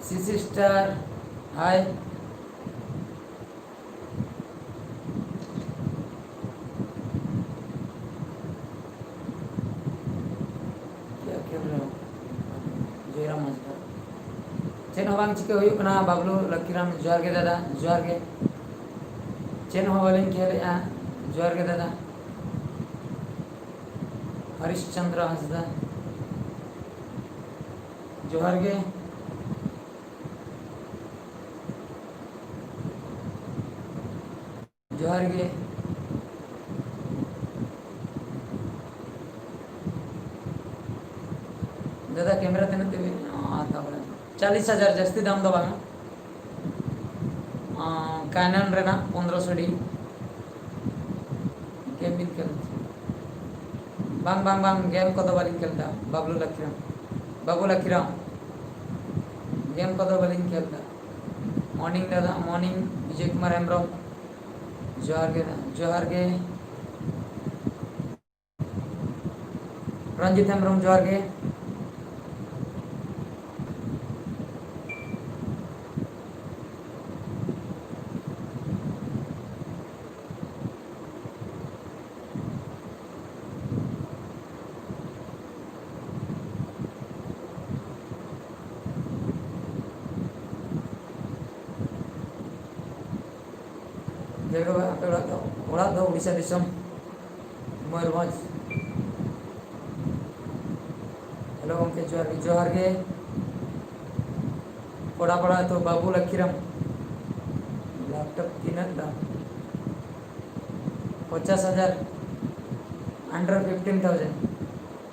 Sister हाय। क्या खेल रहे हो? जयराम हाजरा चेन हो बांग चिके हुई कना बाबलू लक्कीराम जोहार के दादा जोहार के चेन हो वालिंग खेलेगा जोहार के दादा हरिश्चंद्र हंसदा जोहार के जोहार के दादा कैमरा तेने तेरे आता बड़ा 40,000 जस्ती दाम दो बांग कैनन रेना 1500 डी गेम बिन खेल बांग बांग बांग गेम को तो बालिंग खेलता बाबू लकीराम गेम को तो बालिंग खेलता मॉर्निंग दादा मॉर्निंग विजय कुमार हेम्ब्रम जोहार के रंजित हेम्ब्रम जोहार के ओड़ा दो उड़ीसा दिसम मयूरभंज हेलो गंके जोहार के पड़ा पड़ा तो बाबू लक्कीराम लैपटॉप तीन दाम 50,000 अंडर 15,000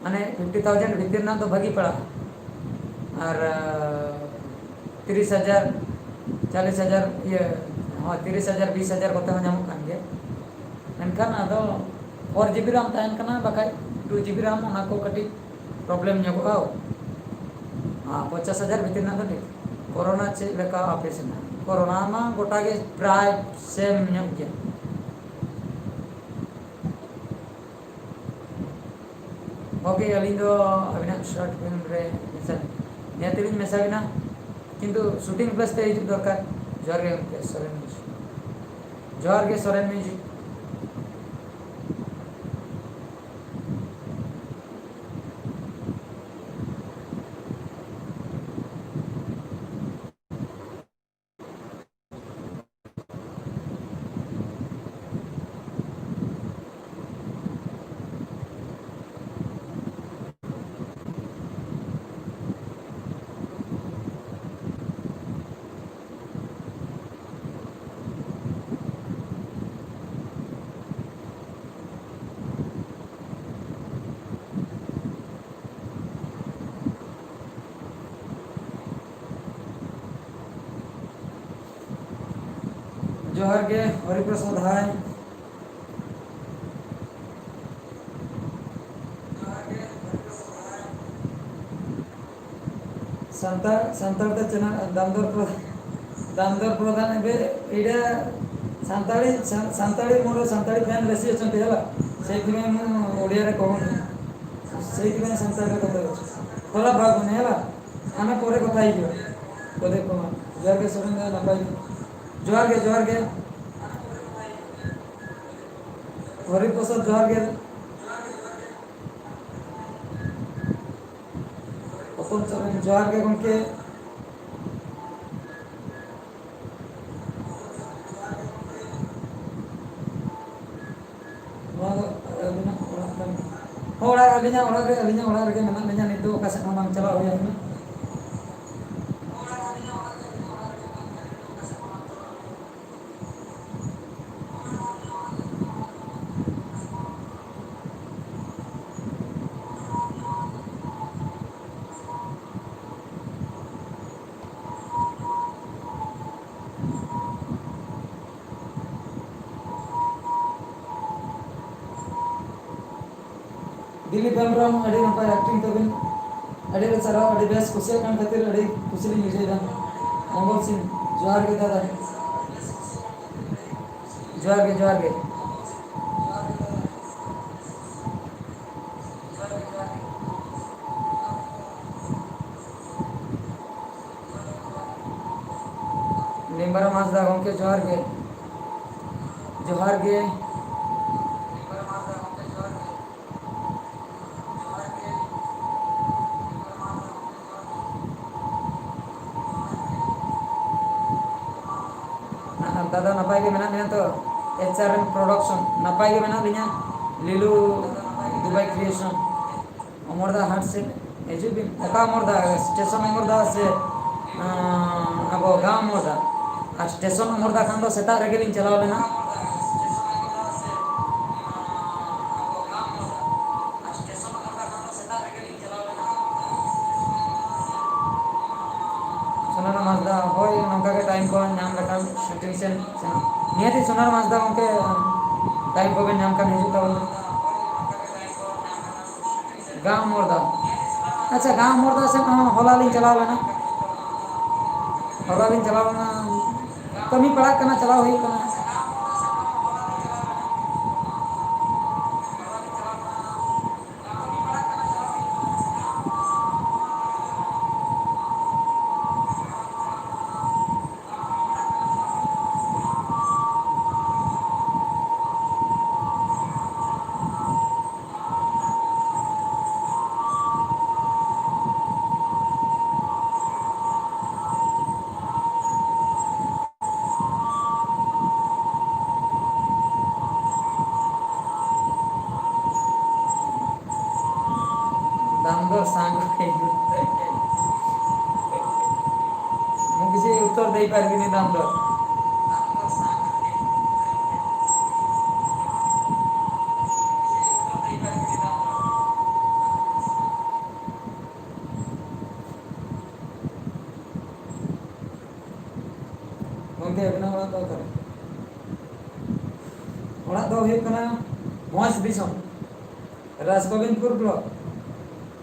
माने 50,000 भीतर ना तो भागी पड़ा और 30,000 40,000 ये हाँ 30,000 20,000 कोते में जामुक kan गया मेनखान आदो 4 GB RAM तायन करना बाकाय 2 GB RAM उना को कटी प्रॉब्लम ᱧᱚᱜᱚᱜᱼᱟ हाँ 50,000 भीतर ना तो ठीक कोरोना चे लेका ऑपरेशन कोरोना मा गोटा के प्राय सेम ᱧᱚᱜ गया ओके अलिंग दो अबिना शॉर्ट फिल्म रे मिसल नेतिलिन मेसाबिना किंतु शूटिंग प्लस ते हिजुग दरकार जोहार के सोरेन म्यूजिक जोहार के हरिप्रसाद हाय संताल चैनल दामदर प्रधान एटा सांताड़ी मोर सांताड़ी फैन बेसी अच्छा से ओडिया कहूनी से सांताड़ी कथा खोला भाग नहीं है आम पर कथा प्रदीप कुमार जोहार के सोरेन नपाई जोहार के हरिप्रसाद जोहार के अपन सोरेन जोहार के गंके अलिना नितो ओका सेट मांग चला होया दिलीप हेम्ब्रम अड़ी नपाय एक्टिंग तबिन अड़ी रे सराव अड़ी बेस कुसिया कान खातिर अड़ी कुसली निजेदा मंगल सिंह जोहार के दादा जोहार के ᱢᱟᱨᱟᱝ ᱦᱟᱸᱥᱫᱟ ᱜᱚᱢᱠᱮ ᱡᱚᱦᱟᱨ ᱜᱮ, ᱡᱚᱦᱟᱨ ᱜᱮ, ᱫᱟᱫᱟ ᱱᱟᱯᱟᱭ ᱜᱮ ᱢᱮᱱᱟᱜ ᱞᱤᱧᱟ ᱛᱚ? ᱮᱪ ᱟᱨ ᱮᱢ ᱯᱨᱚᱰᱟᱠᱥᱚᱱ ᱱᱟᱯᱟᱭ ᱜᱮ ᱢᱮᱱᱟᱜ ᱞᱤᱧᱟ, ᱞᱤᱞᱩ ᱫᱩᱵᱟᱭ ᱠᱨᱤᱭᱮᱥᱚᱱ ᱚᱢᱚᱨᱫᱟ ᱦᱟᱴ ᱥᱮᱫ ᱦᱤᱡᱩᱜ ᱵᱤᱱ, ᱚᱠᱟ ᱚᱢᱚᱨᱫᱟ ᱥᱴᱮᱥᱚᱱ ᱚᱢᱚᱨᱫᱟ ᱥᱮ ᱟᱵᱚ ᱜᱟᱸᱣ ᱚᱢᱚᱨᱫᱟ? ᱟᱨ ᱥᱴᱮᱥᱚᱱ ᱚᱢᱚᱨᱫᱟ ᱠᱷᱟᱱ ᱫᱚ ᱥᱮᱛᱟᱜ ᱨᱮᱜᱮᱞᱤᱧ ᱪᱟᱞᱟᱣ ᱞᱮᱱᱟ, ᱥᱳᱱᱟᱨᱟᱢ ᱦᱟᱸᱥᱫᱟ ᱦᱳᱭ ᱱᱚᱝᱠᱟ ᱜᱮ ᱴᱟᱭᱤᱢ ᱠᱚ ᱧᱟᱢ ᱞᱮᱠᱷᱟᱱ ᱥᱩᱴᱤᱝ ᱥᱮᱱ ᱱᱤᱦᱟᱹᱛᱤ ᱥᱳᱱᱟᱨᱟᱢ ᱦᱟᱸᱥᱫᱟ ᱜᱚᱢᱠᱮ ᱴᱟᱭᱤᱢ ᱠᱚᱵᱮᱱ ᱧᱟᱢ ᱠᱷᱟᱱ ᱦᱤᱡᱩᱜ ᱛᱟᱵᱚᱱ ᱵᱤᱱ, ᱜᱟᱸᱣ ᱚᱢᱚᱨᱫᱟ, ᱟᱪᱪᱷᱟ ᱜᱟᱸᱣ ᱚᱢᱚᱨᱫᱟ ᱥᱮᱫ ᱦᱚᱸ ᱦᱚᱞᱟ ᱞᱤᱧ ᱪᱟᱞᱟᱣ ᱞᱮᱱᱟ, ᱦᱚᱞᱟ ᱞᱤᱧ ᱪᱟᱞᱟᱣ ᱞᱮᱱᱟ, ᱠᱟᱹᱢᱤ ᱯᱟᱲᱟᱜ ᱠᱟᱱᱟ ᱪᱟᱞᱟᱣ ᱦᱩᱭᱩᱜ ᱠᱟᱱᱟ, ଦାମୋଦର ସାଙ୍ଗ ମୁଁ କିଛି ଉତ୍ତର ଦେଇପାରିବିନି ଦାମୋଦର, ᱜᱚᱢᱠᱮ ᱟᱵᱤᱱᱟᱜ ᱚᱲᱟᱜ ᱫᱚ ᱚᱠᱟᱨᱮ? ᱚᱲᱟᱜ ᱫᱚ ᱦᱩᱭᱩᱜ ᱠᱟᱱᱟ ᱢᱚᱡᱽ ᱫᱤᱥᱚᱢ, ᱨᱟᱥᱜᱳᱵᱤᱱᱫᱯᱩᱨ ᱵᱞᱚᱠ,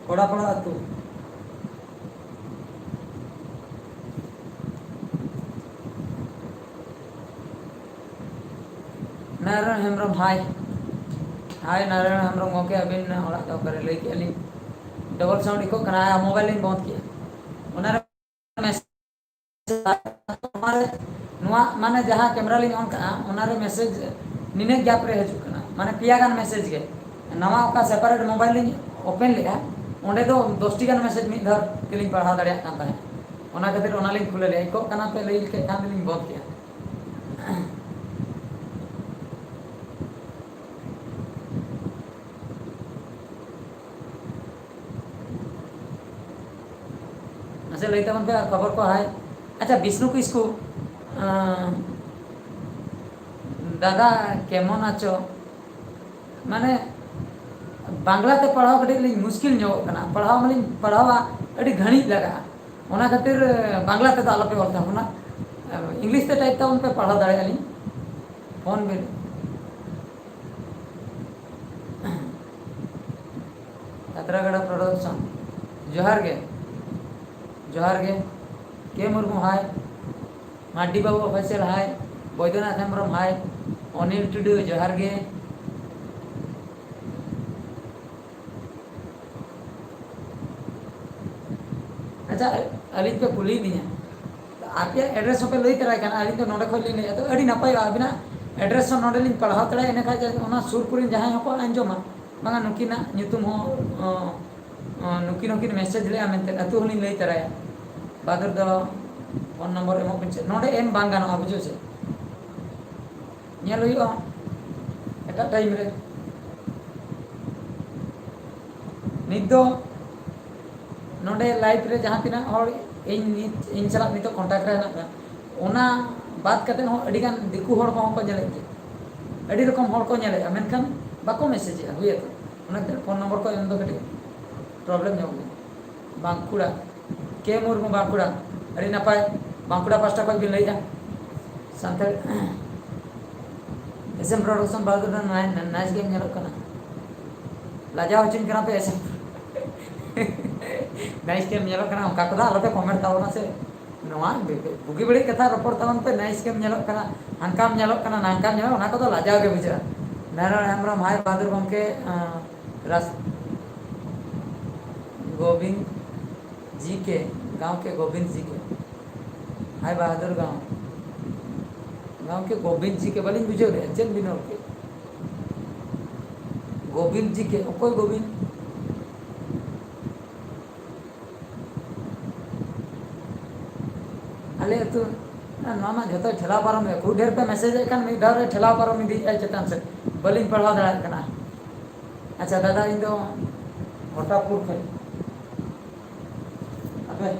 ᱠᱚᱲᱟᱯᱟᱲᱟ ᱟᱹᱛᱩ, ᱱᱟᱨᱟᱭᱚᱱ ᱦᱮᱢᱵᱨᱚᱢ ᱦᱟᱭ, ᱦᱟᱭ ᱱᱟᱨᱟᱭᱚᱱ ᱦᱮᱢᱵᱨᱚᱢ ᱜᱚᱢᱠᱮ ᱟᱹᱵᱤᱱ ᱚᱲᱟᱜ ᱫᱚ ᱚᱠᱟᱨᱮ ᱞᱟᱹᱭ ᱠᱮᱜᱼᱟ ᱞᱤᱧ, ᱰᱚᱵᱚᱞ ᱥᱟᱣᱩᱱᱰ ᱤᱠᱳᱜ ᱠᱟᱱᱟ ᱢᱳᱵᱟᱭᱤᱞ ᱞᱤᱧ ᱵᱚᱱᱫᱷ ᱠᱮᱜᱼᱟ, ᱚᱱᱟᱨᱮ ᱱᱚᱣᱟ ᱢᱟᱱᱮ ᱡᱟᱦᱟᱸ ᱠᱮᱢᱮᱨᱟ ᱞᱤᱧ ᱚᱱ ᱠᱟᱜᱼᱟ ᱚᱱᱟᱨᱮ ᱢᱮᱥᱮᱡᱽ ᱱᱤᱱᱟᱹᱜ ᱜᱮᱯ ᱨᱮ ᱦᱤᱡᱩᱜ ᱠᱟᱱᱟ, ᱢᱟᱱᱮ ᱯᱮᱭᱟ ᱜᱟᱱ ᱢᱮᱥᱮᱡᱽ ᱜᱮ, ᱱᱟᱣᱟ ᱚᱠᱟ ᱥᱮᱯᱟᱨᱮᱴ ᱢᱳᱵᱟᱭᱤᱞ ᱞᱤᱧ ᱳᱯᱮᱱ ᱞᱮᱜᱼᱟ ᱚᱸᱰᱮ ᱫᱚ 10ᱴᱤ ᱜᱟᱱ ᱢᱮᱥᱮᱡᱽ ᱢᱤᱫ ᱫᱷᱟᱣ ᱛᱮᱞᱤᱧ ᱯᱟᱲᱦᱟᱣ ᱫᱟᱲᱮᱭᱟᱜ ᱠᱟᱱ ᱛᱟᱦᱮᱸᱫ, ᱚᱱᱟ ᱠᱷᱟᱹᱛᱤᱨ ᱚᱱᱟᱞᱤᱧ ᱠᱷᱩᱞᱟᱹᱣ ᱞᱮᱜᱼᱟ, ᱤᱠᱳᱜ ᱠᱟᱱᱟ ᱯᱮ ᱞᱟᱹᱭ ᱠᱮᱫ ᱠᱷᱟᱱ ᱫᱚᱞᱤᱧ ᱵᱚᱱᱫᱷ ᱠᱮᱜᱼᱟ, ᱢᱟᱥᱮ ᱞᱟᱹᱭ ᱛᱟᱵᱚᱱ ᱯᱮ ᱠᱷᱚᱵᱚᱨ ᱠᱚ ᱦᱟᱭ, ᱟᱪᱪᱷᱟ ᱵᱤᱥᱱᱩ ᱠᱤᱥᱠᱩ দাদা কেমন আছো, মানে বাংলাতে পড়াও ᱠᱟᱹᱴᱤᱡ ᱞᱤᱧ ᱢᱩᱥᱠᱤᱞ ᱧᱚᱜᱚᱜ ᱠᱟᱱᱟ, ᱯᱟᱲᱦᱟᱣ ᱢᱟᱞᱤᱧ ᱯᱟᱲᱦᱟᱣᱟ ᱟᱹᱰᱤ ᱜᱷᱟᱹᱲᱤᱡ ᱞᱟᱜᱟᱜᱼᱟ, ᱚᱱᱟ ᱠᱷᱟᱹᱛᱤᱨ ᱵᱟᱝᱞᱟ ᱛᱮᱫᱚ ᱟᱞᱚᱯᱮ ᱚᱞ ᱛᱟᱵᱚᱱᱟ, ᱤᱝᱞᱤᱥ ᱛᱮ ᱴᱟᱭᱤᱯ ᱛᱟᱵᱚᱱ ᱯᱮ ᱯᱟᱲᱦᱟᱣ ᱫᱟᱲᱮᱭᱟᱜᱼᱟ ᱞᱤᱧ, ᱯᱷᱳᱱ ᱵᱤᱱ ᱟᱛᱨᱟᱜᱟᱲᱟ ᱯᱨᱚᱰᱟᱠᱥᱚᱱ ᱡᱚᱦᱟᱨ ᱜᱮ, ᱡᱚᱦᱟᱨ ᱜᱮ, কে Murmu hi, Maddi Babu official hi, Baidyanath Hembram hi, Anil Tudu জোহার গে, अच्छा अलिन पे कुली दिया आपे एड्रेस पे लई तराय काना अलिन तो नोडे खोल लिन तो अडी नपाय आबिना एड्रेस नोडे लिन पढ़ाव तड़े एने खा ओना सुर कुरिन जहां हको अंजोमा बांगा नुकिना nyutum हो नुकिन नुकिन मैसेज ले आमेते अतु हलिन लई तराय बादर दो फोन नंबर एमो पिन नोडे एम बांग गानो बुझो से ñel huyo eta टाइम रे nit do नोडे लाइफ रे जहां तिना और इन चला नितो कांटेक्ट रे ना ओना बात करते हो अडी गान दिकू हड़ को ñele अडी रकम हड़ को ñele मेनखान बाको मैसेज हुए तो ओना फोन नंबर को एम दो कटी प्रॉब्लम ño बांकुड़ा के मुर्मू बांकुड़ा अडी नपाय बांकुड़ा पास्टा को बिन लइया सांथाल एसएम प्रोडक्शन बादर नाइस गेम ñelo kana लाजा होचिन कना पे SM nice game ñelo kana onka ko da alope comment तावना से नोआ बुगी बड़ी कथा रपोर्ट तावन पे नाइस गेम ñelo kana हानकाम ñelo kana नानकाम ñelo ओना को तो लाजा गे बुझा नारायण हेमब्रम हाय बहादुर गमके रास गोविंद जी के गांव के गोविंद जी के हाय बहादुर गांव गमके गोविंद जी के बालिंग बुझे रे चेन बिनो के गोविंद जी के कोई गोविंद अले तो नामा जो ठेला पारम है खूब ढेर पे मैसेज है मी डार ठेला पारम इदी चेतान से बालिंग पढ़ा दाड़ा कना अच्छा दादा इन दो होटापुर खे अबे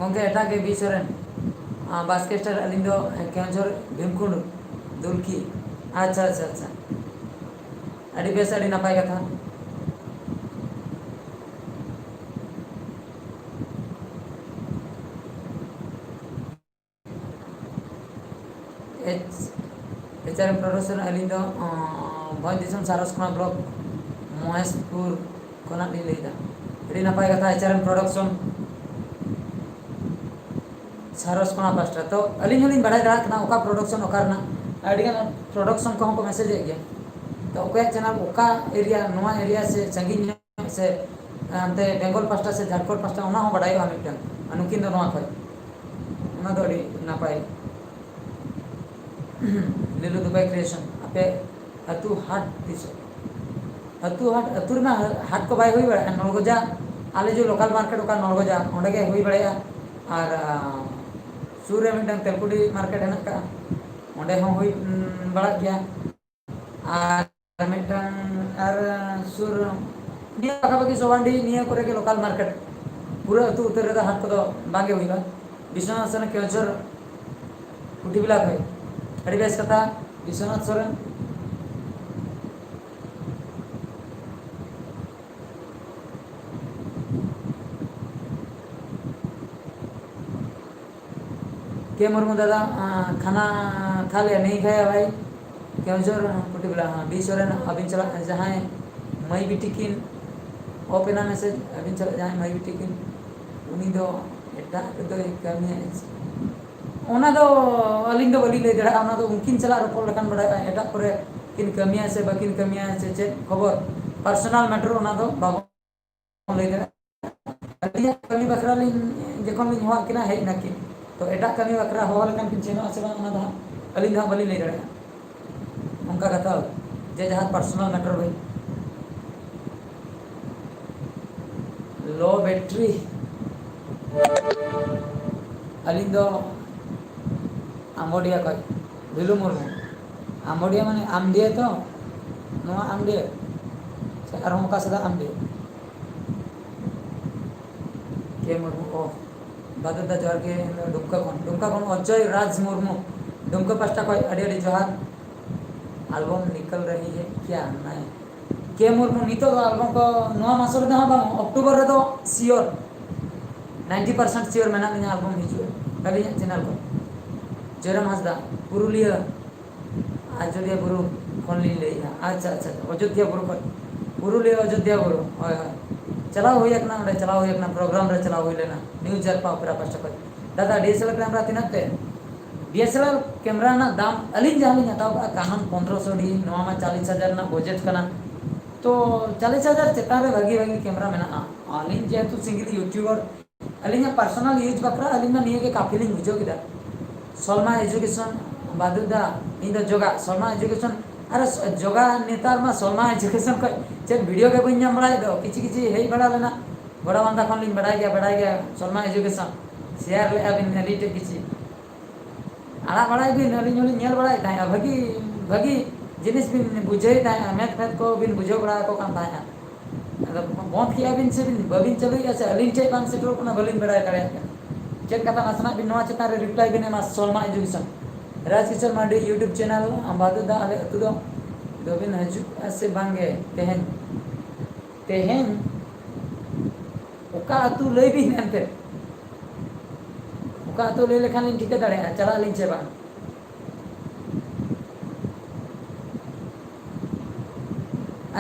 गंगे एटा के बीसरन बास्केटर अलिंग दो केंजर भीमकुंड दुलकी अच्छा अच्छा अच्छा अड़ी बेस अड़ी नपाय कथा एचआरएम प्रोडक्शन अलिंग दो भोज दिसम सारसखोना ब्लॉक महेशपुर कोना ली लेदा अड़ी नपाय कथा एचआरएम प्रोडक्शन सारसखोना पास्टा तो अलिंग हलिंग बड़ाई दाड़ा कना ओका प्रोडक्शन ओकारना अड़ीगान प्रोडक्शन को हमको मैसेज गया तो ओका चैनल ओका एरिया नोआ एरिया से संगीन से अंते बेंगल पास्टा से झारखंड पास्टा ओना हो बड़ाई हा मिटन अनुकिन दो नोआ खय ओना दो अड़ी नापाय लीलू दुबई क्रिएशन आपे अतु हाट दिस अतु हाट अतुर में हाट को बाय हुई बड़ा नलगोजा आले जो लोकल मार्केट ओका नलगोजा ओंडे के हुई बड़ाया और सूर्य मिटन तेलकुड़ी मार्केट है का ओंडे हो हुई बड़ा गया और मिटन और सूर निया पाखापाखि सोवांडी निया करे के लोकल मार्केट पूरा अतु उतर रे हाट को बांगे हुई बा विश्वनाथ सोरेन केचर कुटी बिला है अड़ी बेस कथा विश्वनाथ सोरेन के मुर्मू दादा खाना खा लिया नहीं खाया भाई केवजोर कुटी बिला हाँ बी सोरेन अबिन चला जहाँ मई बिटी किन ओपेना मैसेज अबिन चला जहाँ मई बिटी किन उनी दो एटा दो कमी ओना दो अलिंग दो बली ले दड़ा ओना दो उनकिन चला रोपड़ लकान बड़ा एटा करे किन कमिया से बकिन कमिया से चे खबर पर्सनल मैटर ओना दो बाबू ले दड़ा अलिया कमी बकरा लिन जखन लिन हुआ किना है ना किन तो एटा कमी बकरा हो लकान किन चेनो से ओना दा अलिंग दा बली ले दड़ा उनका कथा जे जहां पर्सनल मैटर भाई लो बैटरी अलिंग दो आमोडिया कय ढिलू मुर्मू आमोडिया माने आमडिया तो नोआ आमडिया से आर हम का सदा आमडिया के मुर्मू ओ बाददा जोर के दुमका कोन अजय राज मुर्मू दुमका पास्टा कय अड़ी अड़ी जोहार एल्बम निकल रही है क्या नहीं के मुर्मू नितो एल्बम को नोआ मास रे ना अक्टूबर रे तो श्योर 90% श्योर मेना लिया एल्बम हिजु कली चैनल को जरम हसदा पुरुलिया अयोध्या बुरु खन ली ले अच्छा अच्छा अयोध्या बुरु खन पुरुलिया अयोध्या बुरु होय होय चलाओ होय एकना ओडे चलाओ होय एकना प्रोग्राम रे चलाओ होय लेना न्यूज जरपा ओपेरा पास्टा को दादा डीएसएलआर कैमरा तिना पे डीएसएलआर कैमरा ना दाम अलिंग जहां हताव का कानन 1500 डी नोआ में 40000 ना बजट कना तो 40000 चेतान रे भागी भागी कैमरा मेना अलिंग जेतु सिंगल यूट्यूबर अलिंग पर्सनल यूज बकरा अलिंग निये के काफिलिंग बुझो किदा सलमा एजुकेशन बादुदा इन द जोगा सलमा एजुकेशन अरे जोगा नेतार मा सलमा एजुकेशन को चेक वीडियो के बइन नाम बड़ाई दो किछि किछि हेई बड़ा लेना बड़ा बंदा खन लिन बड़ाई गया सलमा एजुकेशन शेयर ले अबिन एडिट किछि आड़ा बड़ाई बिन अलिंग होलिंग नेल बड़ाई ताया भागी भागी जिनिस बिन बुझे ताया मैथ मैथ को बिन बुझे बड़ा को कान ताया अदा बंद किया बिन से बिन बबिन चलुई से अलिंग चे बांग सेटल कोना बलिन बड़ाई दाड़े चेक कथा नासना बिन नोआ चेता रे रिप्लाई बिन एमा सोलमा एजुकेशन राजकिशोर मांडी यूट्यूब चैनल आबादु दा आले अतु दो बिन हजू से बांगे तेहन तेहन ओका अतु लई बिन एंते ओका अतु लई लेखान लिन ठिका दाड़े चला लिन चे बांग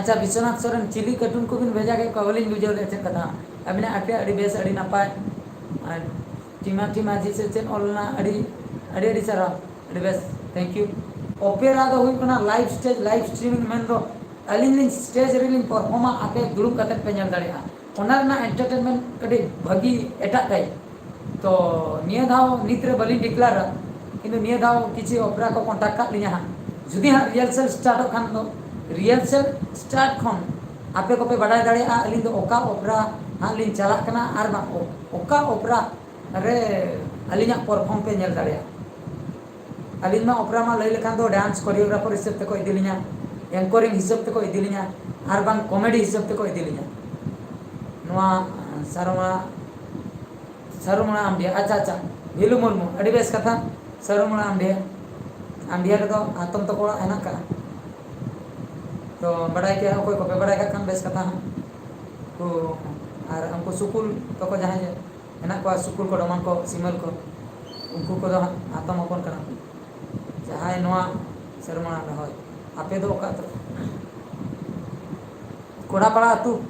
अच्छा विश्वनाथ सोरेन चिली कार्टून को बिन भेजा के कवलिन बुझाव ले चेक कथा अबिना आटे अड़ी बेस अड़ी नापाय टीमा टीमा जी से चेन ऑलना अड़ी अड़ी अड़ी सारा अड़ी बेस थैंक यू ओपेरा दो हुई कना live stage live streaming main दो अलिन लिन स्टेज रिलिंग परफॉर्मा आके दुरुब कते पे ñel दाड़ेया ओना ना एंटरटेनमेंट कडी भागी एटा काई तो निया धाव नित्रे बलिन डिक्लेयर किंतु निया धाव किछि ओपेरा को कांटेक्ट का लिया जुदी हा रिहर्सल स्टार्ट खान दो रिहर्सल स्टार्ट खन आपे को पे बड़ाई दाड़ेया अलिन दो ओका ओपेरा हां लिन चला कना आर बा ओका ओपेरा रे अलिना परफॉर्म पे ñel दाड़ेया अलिन मा ओपेरा मा लई लेखान दो डांस कोरियोग्राफर हिसाब ते को इदिलिया एंकरिंग हिसाब ते को इदिलिया आर बांग कॉमेडी हिसाब ते को इदिलिया नोआ सारुमणा आमडिया अच्छा अच्छा भिलु मुर्मू अड़ी बेस कथा सारुमणा आमडिया आमडिया रे दो आतम तो कोड़ा एना का तो बड़ाई के कोई को पे बड़ाई का खान बेस कथा को आर हमको सुकुल तो को जहां एना को सुकुल को डमान को सिमल को उनको को दो आतम अपन करा जहां नोआ सारुमणा रे होय आपे दो का तो कोड़ा पड़ा तू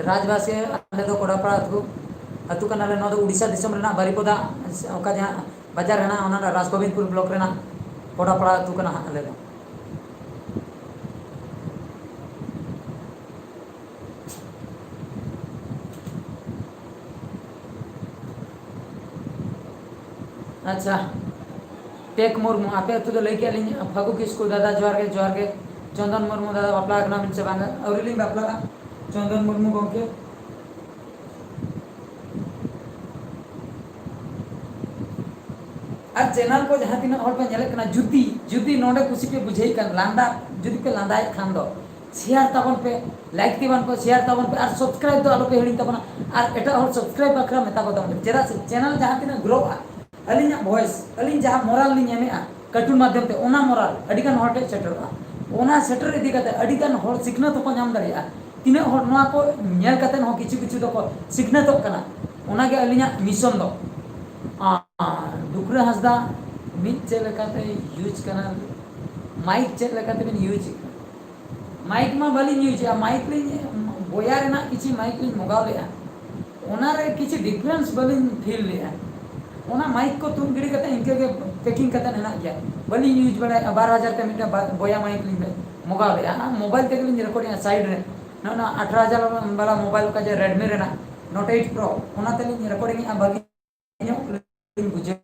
राजवासी अले दो कोड़ापड़ा अतु कनाले नो दो उड़ीसा दिसम रेना बारिपदा ओका जहां बाजार रेना ओना राजगोविंदपुर ब्लॉक रेना कोड़ापड़ा अतु कना अले दो अच्छा टेक मुर्मू आपे अतु दो लई के अलिन फागु किस्कू दादा जोहार के चंदन मुर्मू दादा बापला कना बिन से बांगा औरिलिन बापला चंदन मुर्मू गोंके और चैनल को जहां तीन हर पे ñele कना जुदी जुदी नोडे कुसी पे बुझेई कन लांदा जुदी पे लांदाय खान दो शेयर तबन पे लाइक दिबन को शेयर तबन पे और सब्सक्राइब दो आलो पे हिडिन तबन और एटा और सब्सक्राइब बखरा मेता को तबन जेरा से चैनल जहां तीन ग्रो अलिन वॉइस अलिन जहां मोरल लिन एमे कार्टून माध्यम ते ओना मोरल अडी गन हॉट सेटरवा ओना सेटर इदी कते अडी गन हॉर सिखना तो को नाम दरिया तीना हॉर नोआ को ñel कते हो किछु किछु तो को सिखना तो कना ओना के अलिन मिशन दो डुकरा हसदा मिट चेक लेकाते यूज करना माइक चेक लेकाते बिन यूज माइक मा बली यूज माइक लिन बोया रेना किछि माइक लिन मगाव लेया ओना रे किछि डिफरेंस बलिन फील लेया ओना माइक को तुम गिड़ी कते इनके के पैकिंग कते हेना गया बली यूज बड़ा 12000 ते मिटा बोया माइक लिन मगाव लेया मोबाइल ते लिन रिकॉर्डिंग साइड रे ना 18000 वाला मोबाइल का जे रेडमी रेना नोट 8 प्रो ओना ते लिन रिकॉर्डिंग आ बागी बुझे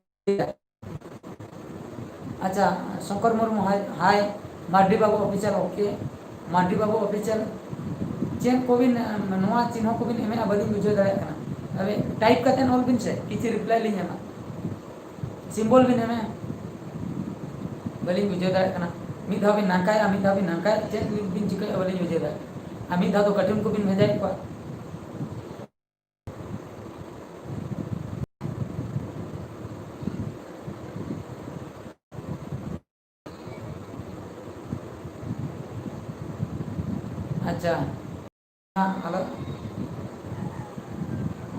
अच्छा शंकर मुर्मू हाय मार्डी बाबू ऑफिशियल ओके मार्डी बाबू ऑफिशियल चेन को भी नोआ चिन्ह को भी एमे बलिन बुझे दाड़े कना अबे टाइप करते ऑल बिन से किछि रिप्लाई लिन एमा सिंबल बिन एमे बलिन बुझे दाड़े कना मिद धाव बिन नाकाय चेन बिन चिकै बलिन बुझे दाड़े आमी धाव तो कार्टून को बिन भेजाई को अच्छा हेलो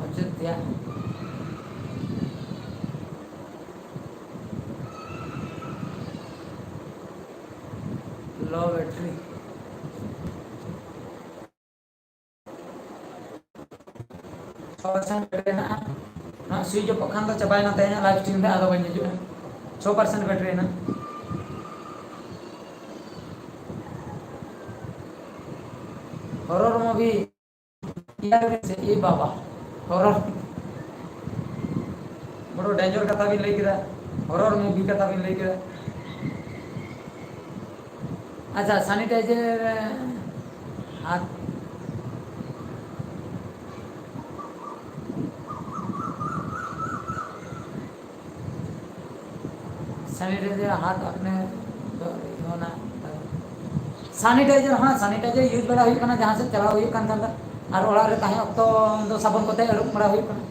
अयोध्या लो बैटरी बैटरी ना स्विच ऑफ खान तो चबायना तेना लाइव स्ट्रीम रे आदो बन जो 6% बैटरी ना हॉरर मूवी ये बाबा हॉरर बड़ो डेंजर कथा भी लई केदा हॉरर मूवी कथा भी लई केदा अच्छा सैनिटाइजर हाथ सैनिटाइजर हाथ अपने होना सैनिटाइजर हाँ सैनिटाइजर यूज बड़ा हुई कना जहाँ से चला हुई कन कन और ओड़ा रे ताहे अक्तो दो साबुन कोते अरुप बड़ा हुई कना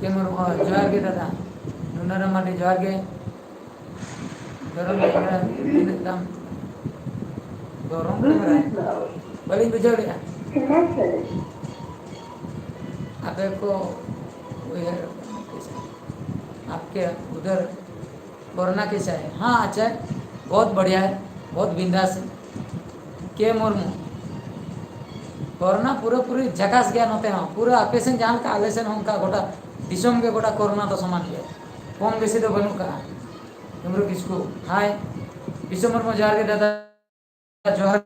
केमर जोहार के दादा नुनारा माटी जोहार के गरम कैमरा एकदम गरम कैमरा बड़ी बुझाव लिया आपको आपके उधर कोरोना कैसा है हाँ अच्छा है बहुत बढ़िया है बहुत बिंदास है के मुर्मू कोरोना पूरा पूरी झकास गया नोते हाँ पूरा आपेसन जान का आलेसन उनका गोटा दिसोम के गोटा कोरोना तो समान गया कम बेसी तो बनू का डुमरू किसको हाय विश्व मुर्मू जोहार के दादा जोहार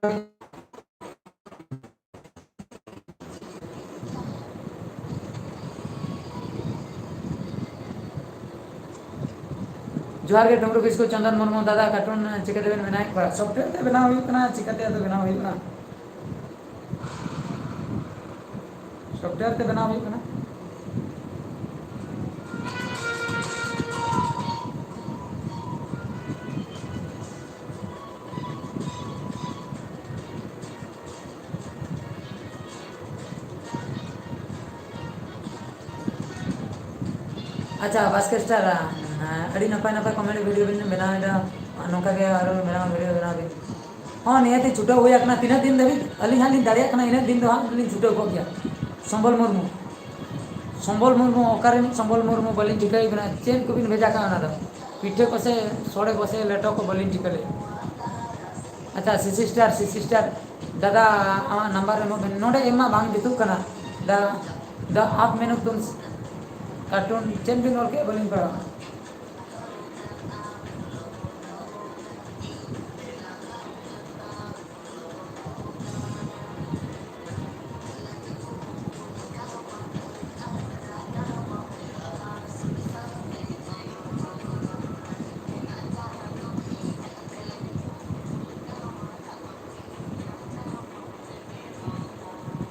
जोहार के डुमरू किसको चंदन मुर्मू दादा कार्टून चिकाते बेन बनाए पड़ा सॉफ्टवेयर ते बनाव हुई कना चिकाते तो बनाव हुई कना सॉफ्टवेयर ते बनाव हुई कना अच्छा भास्कर स्टार अड़ी नपाय नपाय कमेंट वीडियो बिन बनावेदा नौका के और बनाव वीडियो बनावे हाँ नियति छुटा हुई कना तीना दिन धबी अली हां दाड़िया कना इन दिन दो हां लिन छुटा को गया संबल मुर्मू ओकारे संबल मुर्मू बलिन ठिकाई बना चेन को बिन भेजा का ना दो पीठे को से सोड़े को से लेटो को बलिन ठिकले अच्छा सीसी स्टार दादा नंबर नोडे एमा बांग दितु कना द आप मेनू तुम कार्टून चेन बिन और के बलिन पड़ा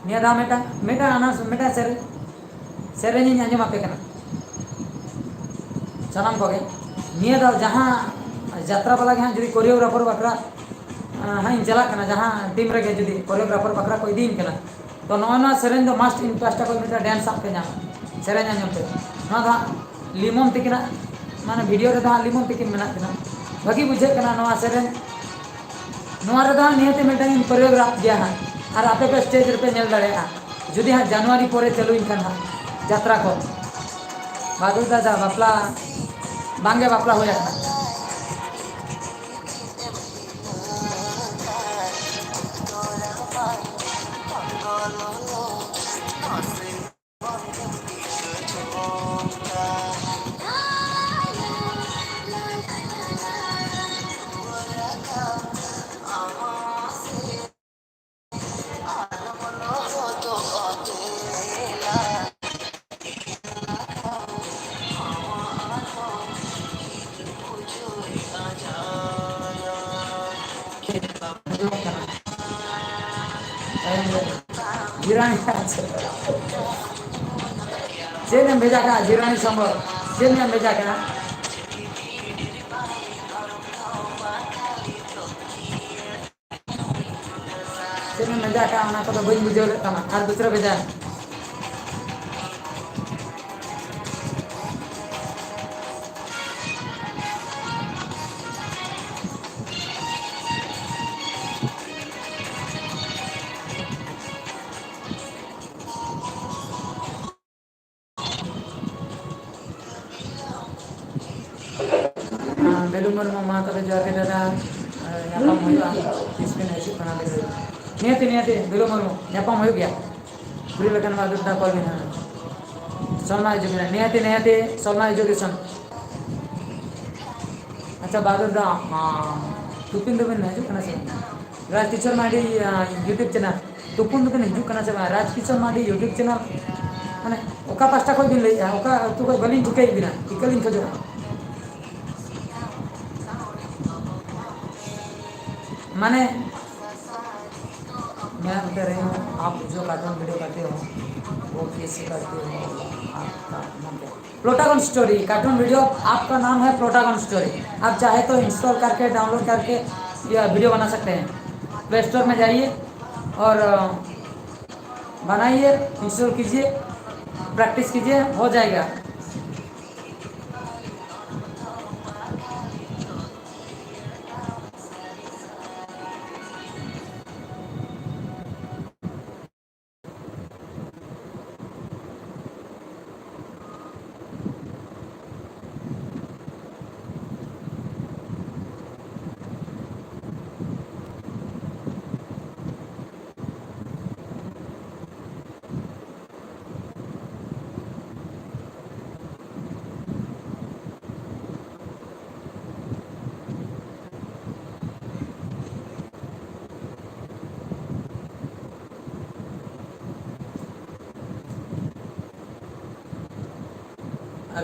निया दा मेटा आना मेटा सेरेनी आंजम आपे कना सामान को निया दा जहाँ यात्रा वाला हाँ जुदी कोरियोग्राफर बकरा हाँ चला कना जहाँ टीम रे जुदी कोरियोग्राफर बकरा को इदीन कना तो नॉना सेरेन दो मास्ट इन पास्टा को मेटा डांस आप पे नाम सेरेन आंजम पे ना दा लिमोम तिकिना माने वीडियो रे दा लिमोम तिकिन मेना कना भागी बुझे कना नवा सेरेन नवा रे दा नियते मेटा इन कोरियोग्राफ गया हाँ और आपे पे स्टेज पे नेल दाड़े जुदी हाँ जनवरी पोरे चलू इनखान हाँ यात्रा को बादू दादा बापला बांगे बापला हो जाता जिरानी जेने भेजा का जिरानी संभव जेने भेजा का जेने भेजा का ना तो बई बुझे लेता और दूसरा भेजा बेलूमर मा तब जोहार दादा नापाम हुआ इसमें ऐसी बना दे नियति बेलूमर नापाम हो गया पूरी लेकिन बाद दा कॉल बिना सलमा एजुकेशन नियति सलमा एजुकेशन अच्छा बहादुर दा तुपिन दोबिन हिजुग कना से राज किशोर माडी यूट्यूब चैनल तुपुन दोबिन हिजुग कना से राज किशोर माडी यूट्यूब चैनल माने ओका pasta खoj bin lay oka tu ko balin bukai bina ikalin khojo माने मैं कह रही हूँ आप जो कार्टून वीडियो करते हो वो कैसे करते हो आपका नाम क्या प्रोटागन स्टोरी कार्टून वीडियो आपका नाम है प्रोटागन स्टोरी आप चाहे तो इंस्टॉल करके डाउनलोड करके या वीडियो बना सकते हैं प्ले स्टोर में जाइए और बनाइए इंस्टॉल कीजिए प्रैक्टिस कीजिए हो जाएगा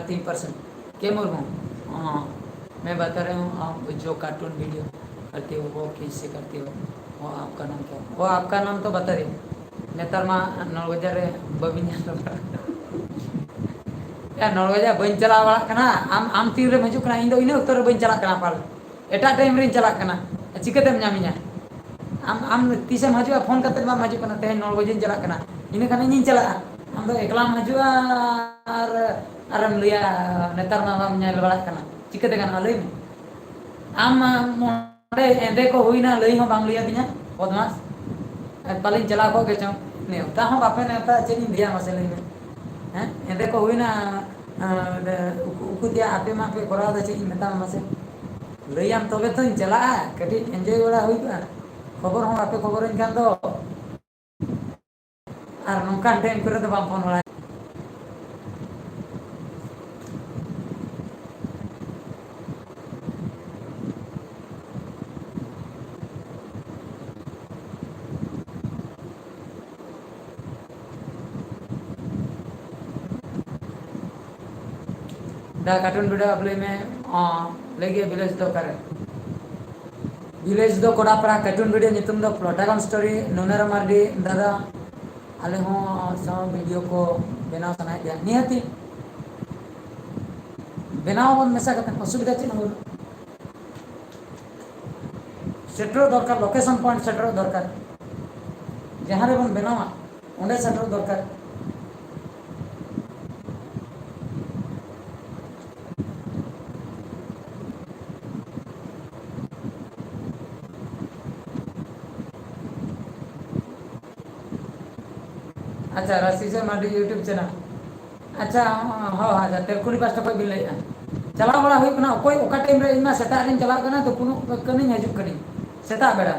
3% के मुर्मू हाँ मैं बता रहा हूँ आप जो कार्टून वीडियो करते हो वो किससे करते हो वो आपका नाम क्या वो आपका नाम तो बता रहे नेतार मा नौगजार बबिन या नौगजार बन चला वाला कना आम तीन रे मजू कना इन दो इने उत्तर बन चला कना पाल एटा टाइम रे चला कना चिकते ᱧᱟᱢᱤᱧᱟ आम तीसम हजू फोन करते बाम हजू कना तेहन 9 बजे चला कना इने कना इन चला आम दो एकलाम हजू और आराम लिया नेतार मा बाम ñal bala कना चिकते कना लई में आम मोडे एंदे को हुईना लई हो बांग लिया दिया बदमाश पालिन चला को के चो नेता हो बापे नेता चेनी दिया मसे लई में हैं एंदे को हुईना उकुतिया आपे मा पे करा दा चेनी नेता मसे लई आम तबे तो चला कटी एंजॉय बड़ा हुई का खबर हो आपे खबर इन खान दो और नौका टाइम करे तो बाम फोन बड़ा दा कार्टून वीडियो अपले में लेगे विलेज दो करे विलेज दो कोडापड़ा कार्टून वीडियो नितुम दो प्रोटागन स्टोरी नोनेरा मार्डी दादा आले हो सम वीडियो को बनाव सनाय दिया निहती बनाव बन मेसा कते असुविधा चेन हो सेटर दरकार लोकेशन पॉइंट सेटर दरकार जहां रे बन बनावा ओंडे सेटर दरकार अच्छा राशिशर माडी यूट्यूब चैनल अच्छा हाँ हाँ तेलकुड़ी पास्टा कोई बिल चला बड़ा हुई कना कोई ओका टाइम रे इना सेता रे चला कना तो पुनु कनी हजू कनी सेता बेड़ा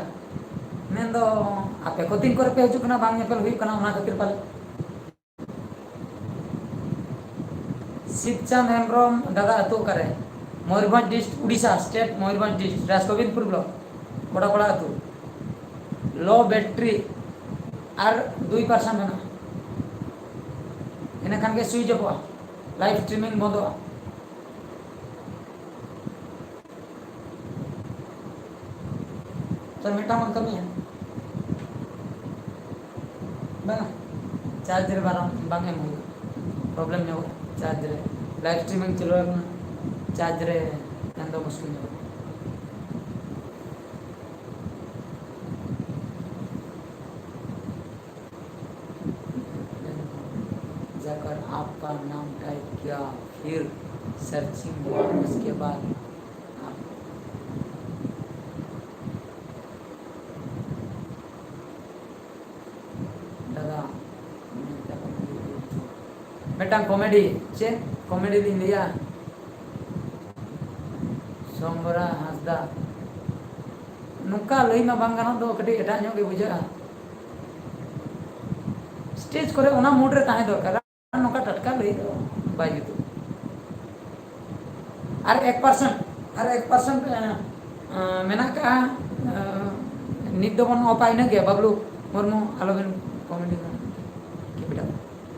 मेन दो आपे को तीन करे पे हजू कना बांग नेपल हुई कना ओना खातिर पाले शिवचंद हेम्ब्रम दादा अतु करे Mayurbhanj district Orissa state Mayurbhanj district Rajgovindpur block बड़ा बड़ा अतु लो बैटरी और 2% मेना इन खान के स्विच ऑफ लाइव स्ट्रीमिंग बंद तो मिटा मन कमी है बना चार्ज रे बांग एम प्रॉब्लम ने चार्ज रे लाइव स्ट्रीमिंग चलो चार्ज रे एंदो मुश्किल है जाकर आपका नाम टाइप किया फिर सर्चिंग उसके बाद दादा बेटा कॉमेडी चे कॉमेडी दिन लिया सोमबरा हंसदा नुका लई मा बांग गाना दो कटी एटा ᱧᱚᱜ गे बुझा स्टेज करे ओना मूड रे ताहे दरकार नौका टटका लई दो बाई तो और 1% ᱟᱨ 1% ᱢᱮᱱᱟᱜ ᱠᱟᱜᱼᱟ ᱱᱤᱛ ᱫᱚᱵᱚᱱ ᱚᱯᱟ ᱤᱱᱟᱹᱜᱮ ᱵᱟᱵᱞᱩ ᱢᱩᱨᱢᱩ ᱟᱞᱚᱵᱤᱱ ᱠᱚᱢᱮᱰᱤ ᱠᱤᱯᱤᱴᱟᱯ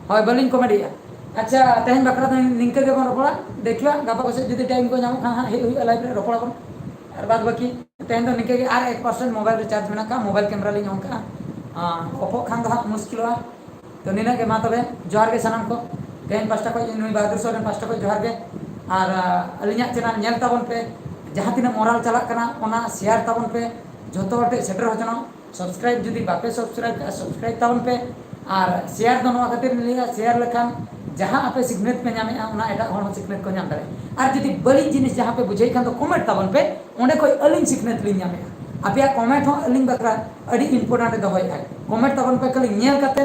ᱦᱳᱭ ᱵᱟᱹᱞᱤᱧ ᱠᱚᱢᱮᱰᱤᱭᱟ ᱟᱪᱪᱷᱟ ᱛᱮᱦᱮᱧ ᱵᱟᱠᱷᱨᱟ ᱫᱚ ᱱᱤᱝᱠᱟᱹ ᱜᱮᱵᱚᱱ ᱨᱚᱯᱚᱲᱟ ᱫᱮᱠᱷᱤᱵᱟ ᱜᱟᱯᱟ ᱠᱚᱥᱮᱡ ᱡᱩᱫᱤ ᱴᱟइम ᱠᱚ ᱧᱟᱢᱚᱜ ᱠᱷᱟᱱ ᱦᱟᱸᱜ ᱦᱮᱡ ᱦᱩᱭᱩᱜᱼᱟ ᱞᱟइव ᱨᱮ ᱨᱚᱯᱚᱲᱟᱵᱚᱱ ᱟᱨ ᱵᱟᱫ ᱵᱟᱹᱠᱤ ᱛᱮᱦᱮᱧ ᱫᱚ ᱱᱤᱝᱠᱟᱹ ᱜᱮ ᱟᱨ 1% मोबाइल ᱨᱤᱪᱟर्ज ᱢᱮᱱᱟᱜ ᱠᱟᱜᱼᱟ मोबाइल कैमरा ᱞᱤᱧ ᱚᱱ ᱠᱟᱜᱼᱟ ᱚᱯᱚᱜ ᱠᱷᱟᱱ ᱫᱚ ᱦᱟᱸᱜ ᱢᱩᱥᱠᱤᱞᱚᱜᱼᱟ ᱛᱚ ᱱᱤᱱᱟᱹᱜ ᱜᱮ ᱢᱟ ᱛᱚᱵᱮ ᱡᱚᱦᱟᱨ ᱜᱮ ᱥᱟᱱᱟᱢ ᱠᱚ ᱛᱮᱦᱮᱧ ᱯᱟᱥᱴᱟ ᱠᱷᱚᱡ ᱱᱩᱭ ᱵᱟᱦᱟᱫᱩᱨ ᱥᱚᱨᱮᱱ ᱯᱟᱥᱴᱟ ᱠᱷᱚᱡ ᱡᱚᱦᱟᱨ ᱜᱮ ᱟᱨ ᱟᱹᱞᱤᱧᱟᱜ ᱪᱮᱱᱮᱞ ᱧᱮᱞ ᱛᱟᱵᱚᱱ ᱯᱮ ᱡᱟᱦᱟᱸ ᱛᱤᱱᱟᱹᱜ ᱢᱚᱨᱟᱞ ᱪᱟᱞᱟᱜ ᱠᱟᱱᱟ ᱚᱱᱟ শেয়ার ᱛᱟᱵᱚᱱ ᱯᱮ ᱡᱚᱛᱚ ᱦᱚᱲ ᱴᱷᱮᱡ ᱥᱮᱴᱮᱨ ᱦᱚᱪᱚᱱᱚᱜ सब्सक्राइब जुदी बापे सब्सक्राइब का सब्सक्राइब ताबन पे और शेयर दो नवा खातिर मिलेगा शेयर लेखान जहां आपे सिग्नेट पे नामे उना एटा हण सिग्नेट को नाम दारे और जुदी बड़ी जिनिस जहां पे बुझाई खान तो कमेंट ताबन पे ओंडे कोई अलिन सिग्नेट लिन नामे आपया कमेंट हो अलिन बकरा अडी इंपोर्टेंट दहोय है कमेंट ताबन पे कली नेल काते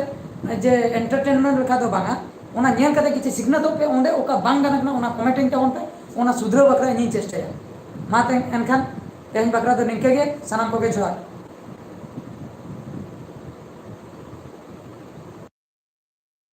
जे एंटरटेनमेंट लेखा दो बांगा ओना नेल काते किछि सिग्नेट पे ओंडे ओका बांग गाना ओना कमेंटिंग ताबन पे ओना सुधरो बकरा इनी चेष्टा माते एनखान तेहन बकरा दो निंके गे सनाम को गे जोहार